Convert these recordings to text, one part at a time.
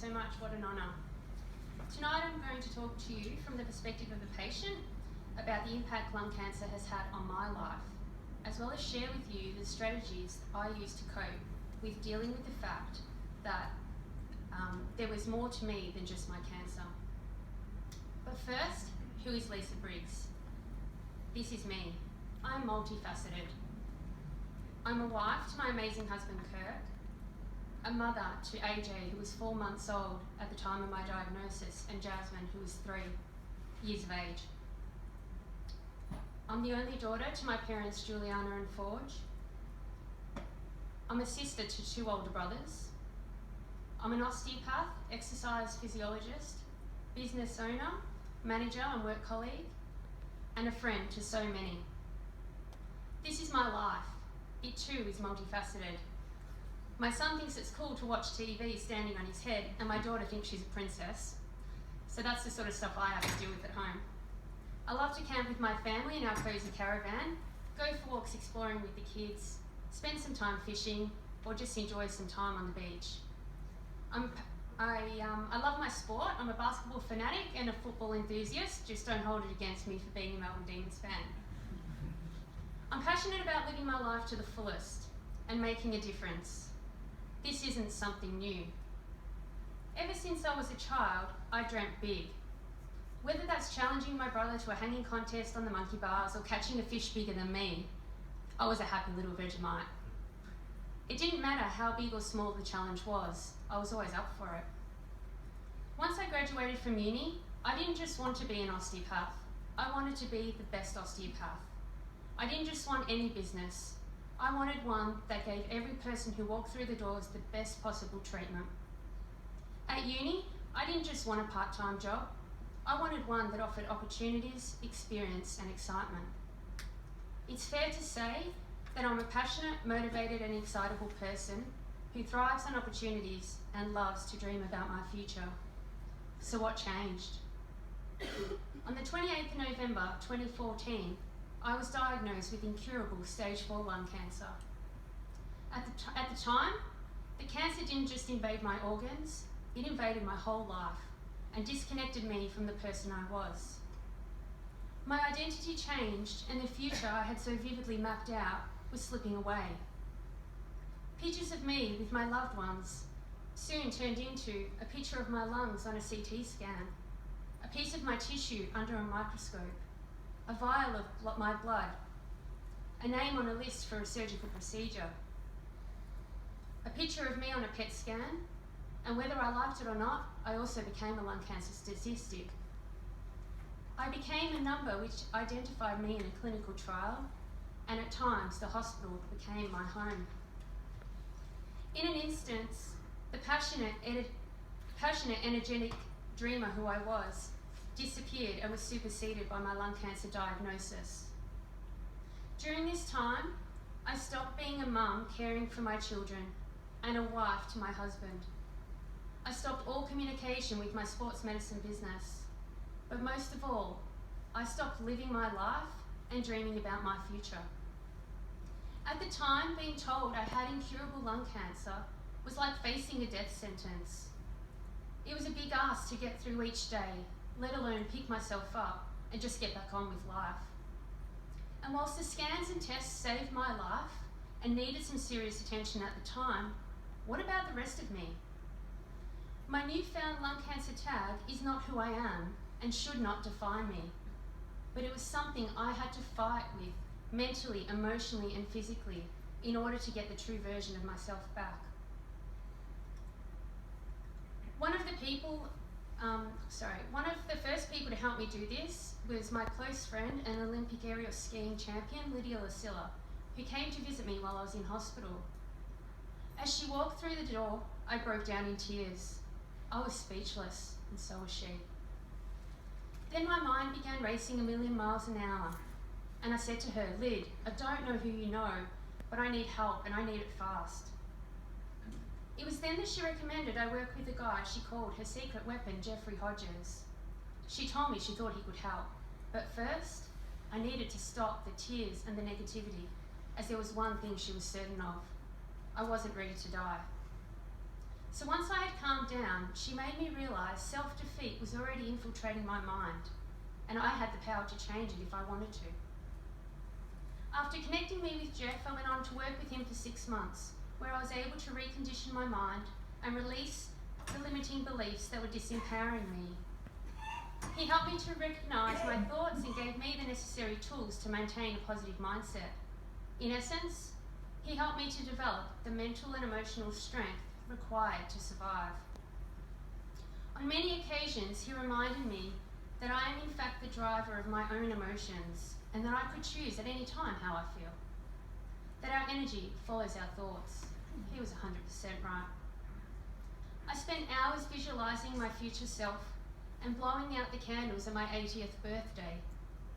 so much. What an honour. Tonight I'm going to talk to you from the perspective of a patient about the impact lung cancer has had on my life, as well as share with you the strategies I use to cope with dealing with the fact that there was more to me than just my cancer. But first, who is Lisa Briggs? This is me. I'm multifaceted. I'm a wife to my amazing husband Kirk, a mother to AJ, who was 4 months old at the time of my diagnosis, and Jasmine, who was 3 years of age. I'm the only daughter to my parents Juliana and Forge. I'm a sister to 2 older brothers. I'm an osteopath, exercise physiologist, business owner, manager and work colleague, and a friend to so many. This is my life. It too is multifaceted. My son thinks it's cool to watch TV standing on his head, and my daughter thinks she's a princess. So that's the sort of stuff I have to deal with at home. I love to camp with my family in our cosy caravan, go for walks exploring with the kids, spend some time fishing, or just enjoy some time on the beach. I love my sport. I'm a basketball fanatic and a football enthusiast. Just don't hold it against me for being a Melbourne Demons fan. I'm passionate about living my life to the fullest and making a difference. This isn't something new. Ever since I was a child, I dreamt big. Whether that's challenging my brother to a hanging contest on the monkey bars or catching a fish bigger than me, I was a happy little Vegemite. It didn't matter how big or small the challenge was, I was always up for it. Once I graduated from uni, I didn't just want to be an osteopath. I wanted to be the best osteopath. I didn't just want any business. I wanted one that gave every person who walked through the doors the best possible treatment. At uni, I didn't just want a part-time job. I wanted one that offered opportunities, experience, and excitement. It's fair to say that I'm a passionate, motivated, and excitable person who thrives on opportunities and loves to dream about my future. So what changed? On the 28th of November 2014, I was diagnosed with incurable stage 4 lung cancer. At the time, the cancer didn't just invade my organs, it invaded my whole life and disconnected me from the person I was. My identity changed, and the future I had so vividly mapped out was slipping away. Pictures of me with my loved ones soon turned into a picture of my lungs on a CT scan, a piece of my tissue under a microscope, a vial of my blood, a name on a list for a surgical procedure, a picture of me on a PET scan, and whether I liked it or not, I also became a lung cancer statistic. I became a number which identified me in a clinical trial, and at times the hospital became my home. In an instance, the passionate, energetic dreamer who I was disappeared and was superseded by my lung cancer diagnosis. During this time, I stopped being a mum caring for my children and a wife to my husband. I stopped all communication with my sports medicine business, but most of all, I stopped living my life and dreaming about my future. At the time, being told I had incurable lung cancer was like facing a death sentence. It was a big ask to get through each day, let alone pick myself up and just get back on with life. And whilst the scans and tests saved my life and needed some serious attention at the time, what about the rest of me? My newfound lung cancer tag is not who I am and should not define me, but it was something I had to fight with mentally, emotionally, and physically in order to get the true version of myself back. One of the first people to help me do this was my close friend and Olympic aerial skiing champion, Lydia Lucilla, who came to visit me while I was in hospital. As she walked through the door, I broke down in tears. I was speechless, and so was she. Then my mind began racing a million miles an hour, and I said to her, "Lyd, I don't know who you know, but I need help and I need it fast." It was then that she recommended I work with a guy she called her secret weapon, Jeffrey Hodges. She told me she thought he could help, but first, I needed to stop the tears and the negativity, as there was one thing she was certain of. I wasn't ready to die. So once I had calmed down, she made me realise self-defeat was already infiltrating my mind, and I had the power to change it if I wanted to. After connecting me with Jeff, I went on to work with him for 6 months, where I was able to recondition my mind and release the limiting beliefs that were disempowering me. He helped me to recognise my thoughts and gave me the necessary tools to maintain a positive mindset. In essence, he helped me to develop the mental and emotional strength required to survive. On many occasions, he reminded me that I am in fact the driver of my own emotions and that I could choose at any time how I feel. That our energy follows our thoughts. He was 100% right. I spent hours visualising my future self and blowing out the candles at my 80th birthday,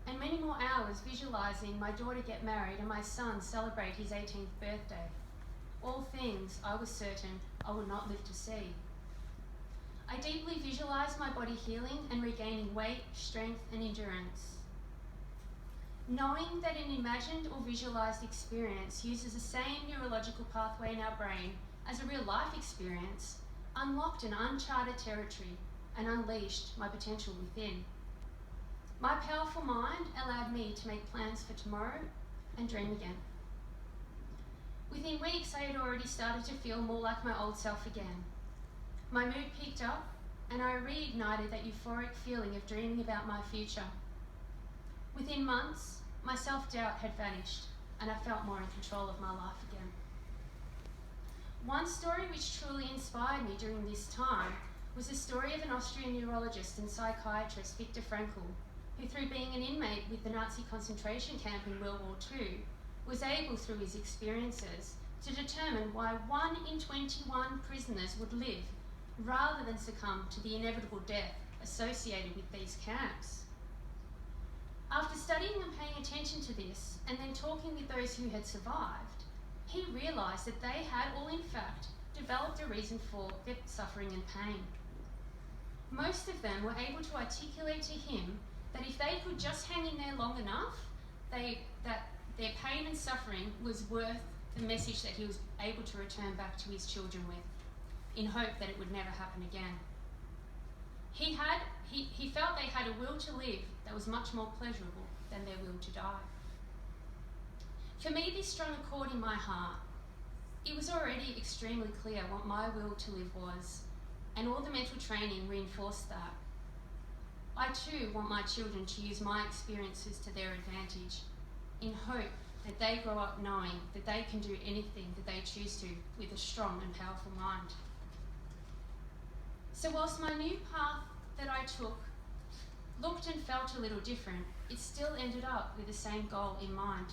and many more hours visualising my daughter get married and my son celebrate his 18th birthday. All things I was certain I would not live to see. I deeply visualised my body healing and regaining weight, strength and endurance. Knowing that an imagined or visualised experience uses the same neurological pathway in our brain as a real life experience unlocked an uncharted territory and unleashed my potential within. My powerful mind allowed me to make plans for tomorrow and dream again. Within weeks, I had already started to feel more like my old self again. My mood picked up and I reignited that euphoric feeling of dreaming about my future. Within months, my self-doubt had vanished and I felt more in control of my life again. One story which truly inspired me during this time was the story of an Austrian neurologist and psychiatrist, Viktor Frankl, who through being an inmate with the Nazi concentration camp in World War II, was able through his experiences to determine why 1 in 21 prisoners would live rather than succumb to the inevitable death associated with these camps. After studying and paying attention to this, and then talking with those who had survived, he realised that they had all in fact developed a reason for their suffering and pain. Most of them were able to articulate to him that if they could just hang in there long enough, that their pain and suffering was worth the message that he was able to return back to his children with, in hope that it would never happen again. He felt they had a will to live that was much more pleasurable than their will to die. For me, this struck a chord in my heart. It was already extremely clear what my will to live was, and all the mental training reinforced that. I too want my children to use my experiences to their advantage, in hope that they grow up knowing that they can do anything that they choose to with a strong and powerful mind. So whilst my new path that I took looked and felt a little different, it still ended up with the same goal in mind.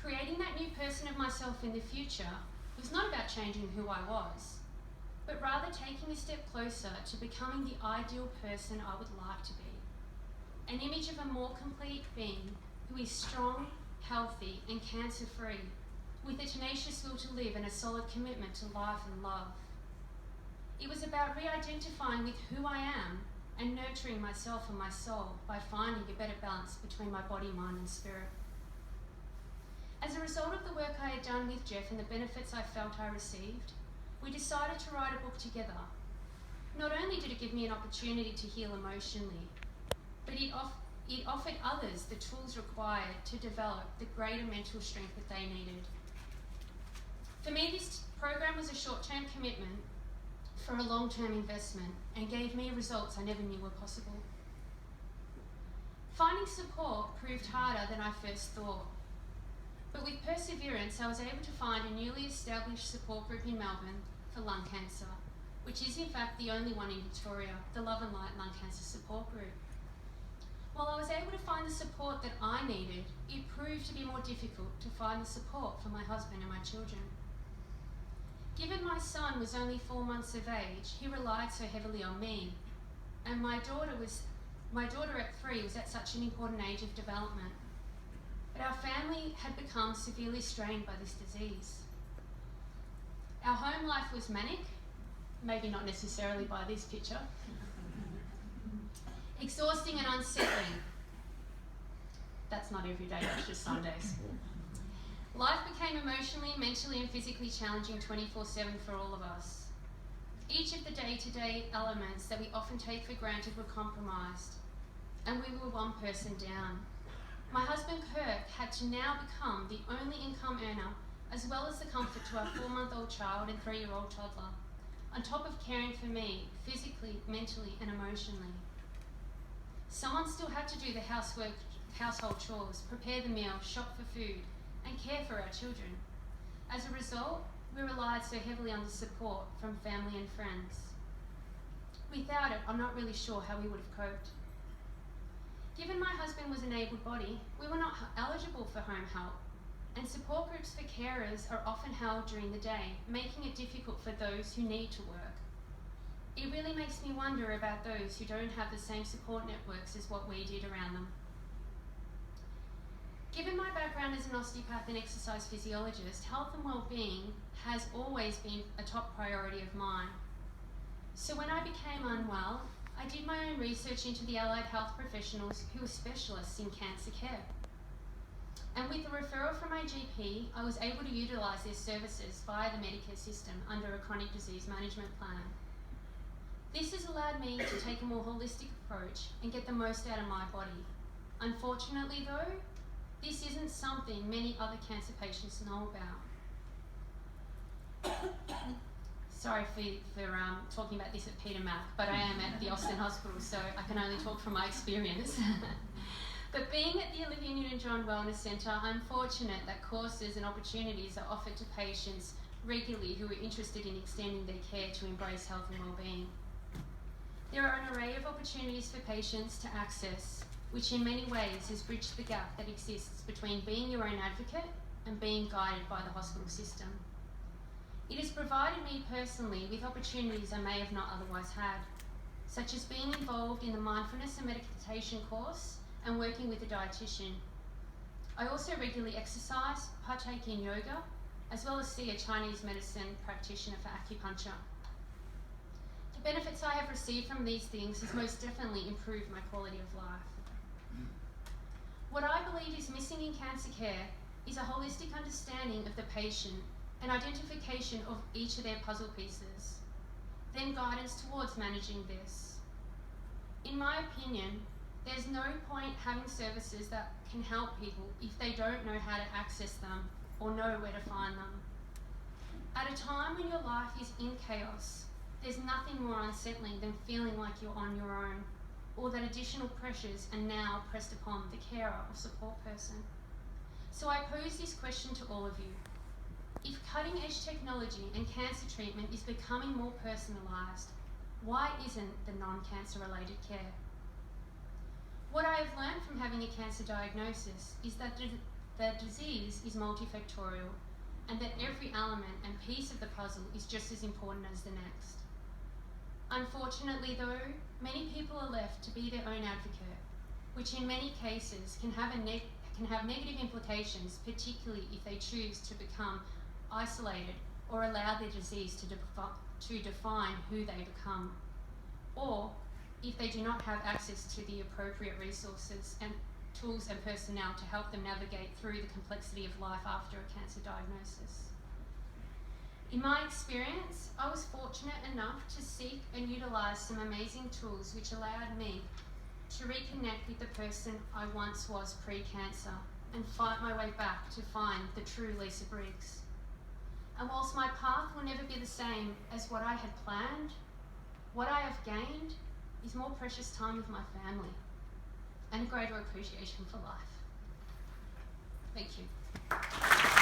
Creating that new person of myself in the future was not about changing who I was, but rather taking a step closer to becoming the ideal person I would like to be. An image of a more complete being who is strong, healthy and cancer-free, with a tenacious will to live and a solid commitment to life and love. It was about re-identifying with who I am and nurturing myself and my soul by finding a better balance between my body, mind and spirit. As a result of the work I had done with Jeff and the benefits I felt I received, we decided to write a book together. Not only did it give me an opportunity to heal emotionally, but it offered others the tools required to develop the greater mental strength that they needed. For me, this program was a short-term commitment for a long-term investment and gave me results I never knew were possible. Finding support proved harder than I first thought, but with perseverance I was able to find a newly established support group in Melbourne for lung cancer, which is in fact the only one in Victoria, the Love and Light Lung Cancer Support Group. While I was able to find the support that I needed, it proved to be more difficult to find the support for my husband and my children. Given my son was only 4 months of age, he relied so heavily on me, and my daughter at 3 was at such an important age of development. But our family had become severely strained by this disease. Our home life was manic, maybe not necessarily by this picture, exhausting and unsettling. That's not every day, that's just Sundays. Life became emotionally, mentally and physically challenging 24/7 for all of us. Each of the day-to-day elements that we often take for granted were compromised, and we were one person down. My husband Kirk had to now become the only income earner, as well as the comfort to our 4-month-old child and 3-year-old toddler, on top of caring for me physically, mentally and emotionally. Someone still had to do the household chores, prepare the meal, shop for food, and care for our children. As a result, we relied so heavily on the support from family and friends. Without it, I'm not really sure how we would have coped. Given my husband was an able-bodied, we were not eligible for home help, and support groups for carers are often held during the day, making it difficult for those who need to work. It really makes me wonder about those who don't have the same support networks as what we did around them. Given my background as an osteopath and exercise physiologist, health and well-being has always been a top priority of mine. So when I became unwell, I did my own research into the allied health professionals who are specialists in cancer care. And with a referral from my GP, I was able to utilise their services via the Medicare system under a chronic disease management plan. This has allowed me to take a more holistic approach and get the most out of my body. Unfortunately though, this isn't something many other cancer patients know about. Sorry for talking about this at Peter Mac, but I am at the Austin Hospital, so I can only talk from my experience. But being at the Olivia Newton-John Wellness Centre, I'm fortunate that courses and opportunities are offered to patients regularly who are interested in extending their care to embrace health and well-being. There are an array of opportunities for patients to access, which in many ways has bridged the gap that exists between being your own advocate and being guided by the hospital system. It has provided me personally with opportunities I may have not otherwise had, such as being involved in the mindfulness and meditation course and working with a dietitian. I also regularly exercise, partake in yoga, as well as see a Chinese medicine practitioner for acupuncture. The benefits I have received from these things has most definitely improved my quality of life. What I believe is missing in cancer care is a holistic understanding of the patient and identification of each of their puzzle pieces, then guidance towards managing this. In my opinion, there's no point having services that can help people if they don't know how to access them or know where to find them. At a time when your life is in chaos, there's nothing more unsettling than feeling like you're on your own, or that additional pressures are now pressed upon the carer or support person. So I pose this question to all of you. If cutting-edge technology and cancer treatment is becoming more personalised, why isn't the non-cancer related care? What I have learned from having a cancer diagnosis is that the disease is multifactorial and that every element and piece of the puzzle is just as important as the next. Unfortunately though, many people are left to be their own advocate, which in many cases can have negative implications, particularly if they choose to become isolated or allow their disease to define who they become, or if they do not have access to the appropriate resources and tools and personnel to help them navigate through the complexity of life after a cancer diagnosis. In my experience, I was fortunate enough to seek and utilise some amazing tools which allowed me to reconnect with the person I once was pre-cancer and fight my way back to find the true Lisa Briggs. And whilst my path will never be the same as what I had planned, what I have gained is more precious time with my family and a greater appreciation for life. Thank you.